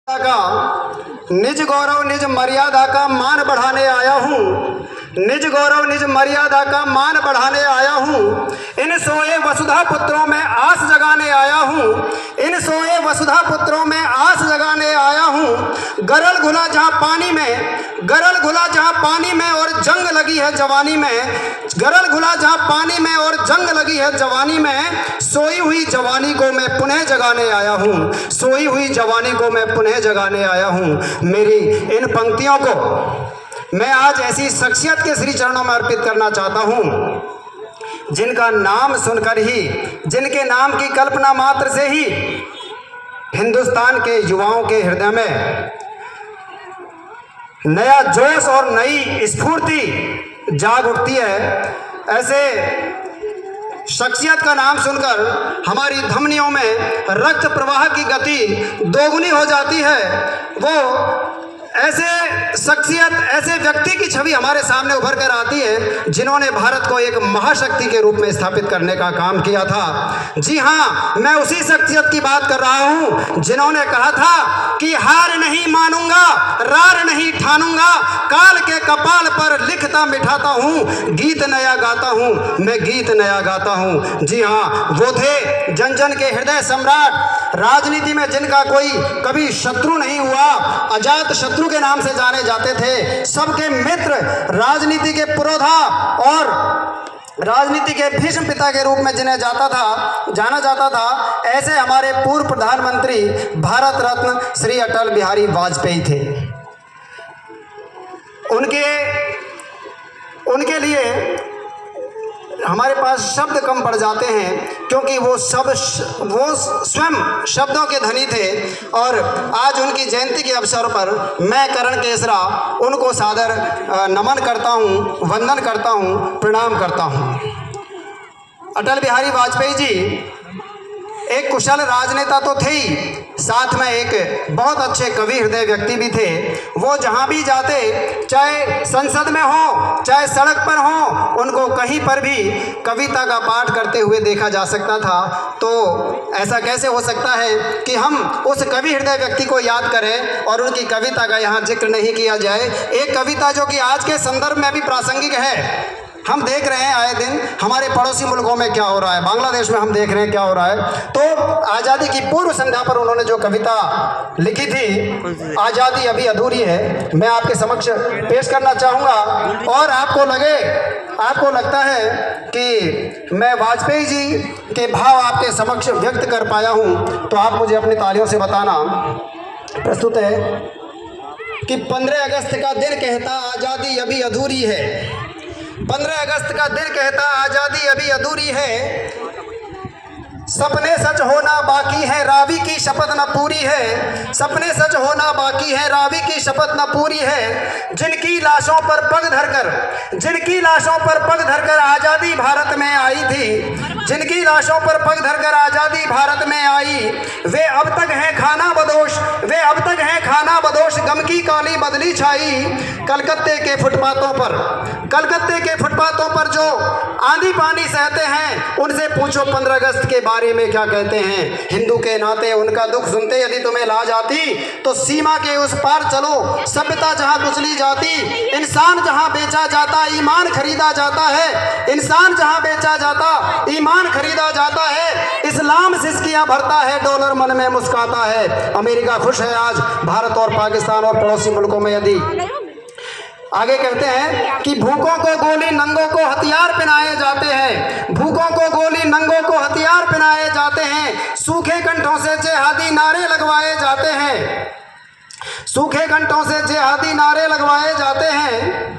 का निज गौरव निज मर्यादा का मान बढ़ाने आया हूँ। निज गौरव निज मर्यादा का मान बढ़ाने आया हूँ। इन सोए वसुधा पुत्रों में आस जगाने आया हूँ। इन सोए वसुधा पुत्रों में आस जगाने आया हूँ। गरल घुला जहाँ पानी में, गरल घुला जहाँ पानी में और जंग लगी है जवानी में, गरल घुला जहाँ पानी में और जंग लगी है जवानी में, सोई हुई जवानी को मैं पुनः जगाने आया हूँ। सोई हुई जवानी को मैं पुनः जगाने आया हूँ। मेरी इन पंक्तियों को मैं आज ऐसी शख्सियत के श्री चरणों में अर्पित करना चाहता हूँ जिनका नाम सुनकर ही, जिनके नाम की कल्पना मात्र से ही हिंदुस्तान के युवाओं के हृदय में नया जोश और नई स्फूर्ति जाग उठती है। ऐसे शख्सियत का नाम सुनकर हमारी धमनियों में रक्त प्रवाह की गति दोगुनी हो जाती है। वो ऐसे शख्सियत, ऐसे व्यक्ति की छवि हमारे सामने उभर कर आती है जिन्होंने भारत को एक महाशक्ति के रूप में स्थापित करने का काम किया था। जी हाँ, मैं उसी शख्सियत की बात कर रहा हूँ जिन्होंने कहा था कि हार नहीं मानूंगा, रार नहीं ठानूंगा, काल के कपाल पर लिखता मिठाता हूँ, गीत नया गाता हूँ, मैं गीत नया गाता हूँ। जी हाँ, वो थे जन जन के हृदय सम्राट, राजनीति में जिनका कोई कभी शत्रु नहीं हुआ, अजात शत्रु के नाम से जाने जाते थे, सबके मित्र, राजनीति के पुरोधा और राजनीति के भीष्म पिता के रूप में जिन्हें जाना जाता था, ऐसे हमारे पूर्व प्रधानमंत्री भारत रत्न श्री अटल बिहारी वाजपेयी थे। उनके लिए हमारे पास शब्द कम पड़ जाते हैं क्योंकि वो स्वयं शब्दों के धनी थे। और आज उनकी जयंती के अवसर पर मैं करण केसरा उनको सादर नमन करता हूँ, वंदन करता हूँ, प्रणाम करता हूँ। अटल बिहारी वाजपेयी जी एक कुशल राजनेता तो थे ही, साथ में एक बहुत अच्छे कवि हृदय व्यक्ति भी थे। वो जहाँ भी जाते, चाहे संसद में हो, चाहे सड़क पर हो, उनको कहीं पर भी कविता का पाठ करते हुए देखा जा सकता था। तो ऐसा कैसे हो सकता है कि हम उस कवि हृदय व्यक्ति को याद करें और उनकी कविता का यहाँ जिक्र नहीं किया जाए। एक कविता जो कि आज के संदर्भ में भी प्रासंगिक है। हम देख रहे हैं आए दिन हमारे पड़ोसी मुल्कों में क्या हो रहा है, बांग्लादेश में हम देख रहे हैं क्या हो रहा है। तो आज़ादी की पूर्व संध्या पर उन्होंने जो कविता लिखी थी, आज़ादी अभी अधूरी है, मैं आपके समक्ष पेश करना चाहूँगा। और आपको लगता है कि मैं वाजपेयी जी के भाव आपके समक्ष व्यक्त कर पाया हूँ, तो आप मुझे अपनी तालियों से बताना। प्रस्तुत है कि 15 अगस्त का दिन कहता आज़ादी अभी अधूरी है। 15 अगस्त का दिन कहता आज़ादी अभी अधूरी है। सपने सच होना बाकी है, रावी की शपथ न पूरी है। सपने सच होना बाकी है, रावी की शपथ न पूरी है। जिनकी लाशों पर पग धरकर आज़ादी भारत में आई थी, जिनकी लाशों पर पग धरकर आज़ादी भारत में आई, वे अब तक हैं खाना बदोश, वे अब तक हैं खाना बदोश, गम की काली बदली छाई। कलकत्ते के फुटपाथों पर जो आंधी पानी सहते हैं, उनसे पूछो 15 अगस्त के बारे में क्या कहते हैं। हिंदू के नाते उनका दुख सुनते यदि तुम्हें लाज आती, तो सीमा के उस पार चलो। सभ्यता जहाँ कुचली जाती, इंसान जहाँ बेचा जाता, ईमान खरीदा जाता है। इंसान जहाँ बेचा जाता, ईमान खरीदा जाता है। इस्लाम सिसकियाँ भरता है, डॉलर मन में मुस्काता है। अमेरिका खुश है आज भारत और पाकिस्तान और पड़ोसी मुल्कों में। यदि आगे कहते हैं कि भूखों को गोली, नंगों को हथियार पहनाए जाते हैं। भूखों को गोली, नंगों को हथियार पहनाए जाते हैं। सूखे कंठों से जिहादी नारे लगवाए जाते हैं। सूखे कंठों से जिहादी नारे लगवाए जाते हैं।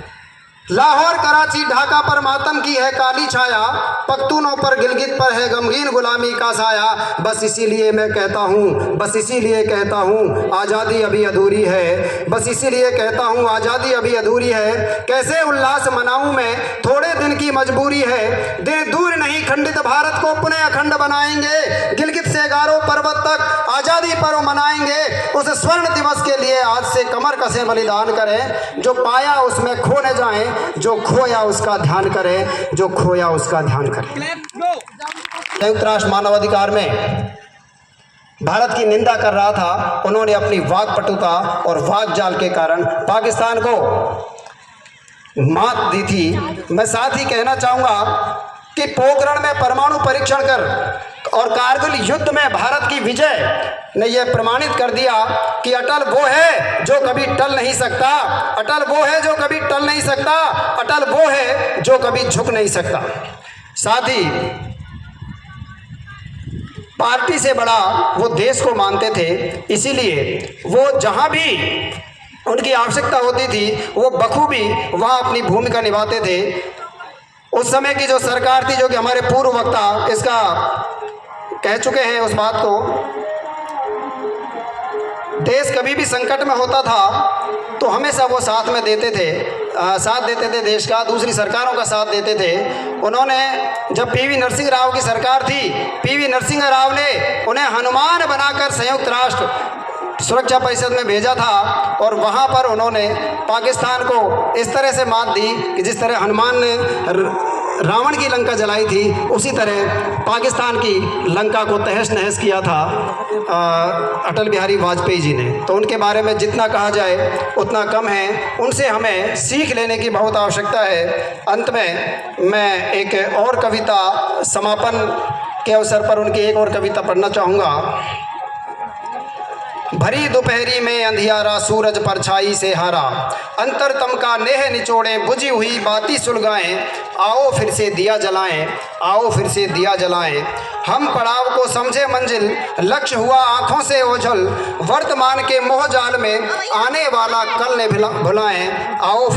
लाहौर, कराची, ढाका पर मातम की है काली छाया। पख्तूनों पर, गिलगित पर है गमगीन गुलामी का साया। बस इसीलिए मैं कहता हूँ, बस इसीलिए कहता हूँ, आज़ादी अभी अधूरी है। बस इसीलिए कहता हूँ, आज़ादी अभी अधूरी है। कैसे उल्लास मनाऊँ मैं, थोड़े दिन की मजबूरी है। दिन दूर नहीं, खंडित भारत को पुनः अखंड बनाएंगे। गिलगित से गारो पर्वत तक आज़ादी पर्व मनाएंगे। उस स्वर्ण दिवस के लिए आज से कमर कसे बलिदान करें। जो पाया उसमें खो न जाएं, जो खोया उसका ध्यान करें, जो खोया उसका ध्यान करें। संयुक्त राष्ट्र मानवाधिकार में भारत की निंदा कर रहा था, उन्होंने अपनी वाक्पटुता और वाकजाल के कारण पाकिस्तान को मात दी थी। मैं साथ ही कहना चाहूँगा कि पोखरण में परमाणु परीक्षण कर और कारगिल युद्ध में भारत की विजय ने यह प्रमाणित कर दिया कि अटल वो है जो कभी टल नहीं सकता, अटल वो है जो कभी टल नहीं सकता, अटल वो है जो कभी झुक नहीं सकता। साथ ही पार्टी से बड़ा वो देश को मानते थे, इसीलिए वो जहाँ भी उनकी आवश्यकता होती थी वो बखूबी वहाँ अपनी भूमिका निभाते थे। उस समय की जो सरकार थी, जो कि हमारे पूर्व वक्ता इसका कह चुके हैं उस बात को, देश कभी भी संकट में होता था तो हमेशा वो साथ में देते थे, साथ देते थे देश का, दूसरी सरकारों का साथ देते थे। उन्होंने जब पीवी नरसिंह राव की सरकार थी, पीवी नरसिंह राव ने उन्हें हनुमान बनाकर संयुक्त राष्ट्र सुरक्षा परिषद में भेजा था और वहाँ पर उन्होंने पाकिस्तान को इस तरह से मात दी कि जिस तरह हनुमान ने रावण की लंका जलाई थी, उसी तरह पाकिस्तान की लंका को तहस नहस किया था अटल बिहारी वाजपेयी जी ने। तो उनके बारे में जितना कहा जाए उतना कम है, उनसे हमें सीख लेने की बहुत आवश्यकता है। अंत में मैं एक और कविता, समापन के अवसर पर उनकी एक और कविता पढ़ना चाहूँगा। भरी दोपहरी में अंधियारा सूरज परछाई से हारा, अंतरतम का नेह निचोड़े बुझी हुई बाती सुलगाएं, आओ फिर से दिया जलाएं, आओ फिर से दिया जलाएं। हम पड़ाव को समझे मंजिल, लक्ष्य हुआ आँखों से ओझल, वर्तमान के मोह जाल में आने वाला कल ने भुलाएं, आओ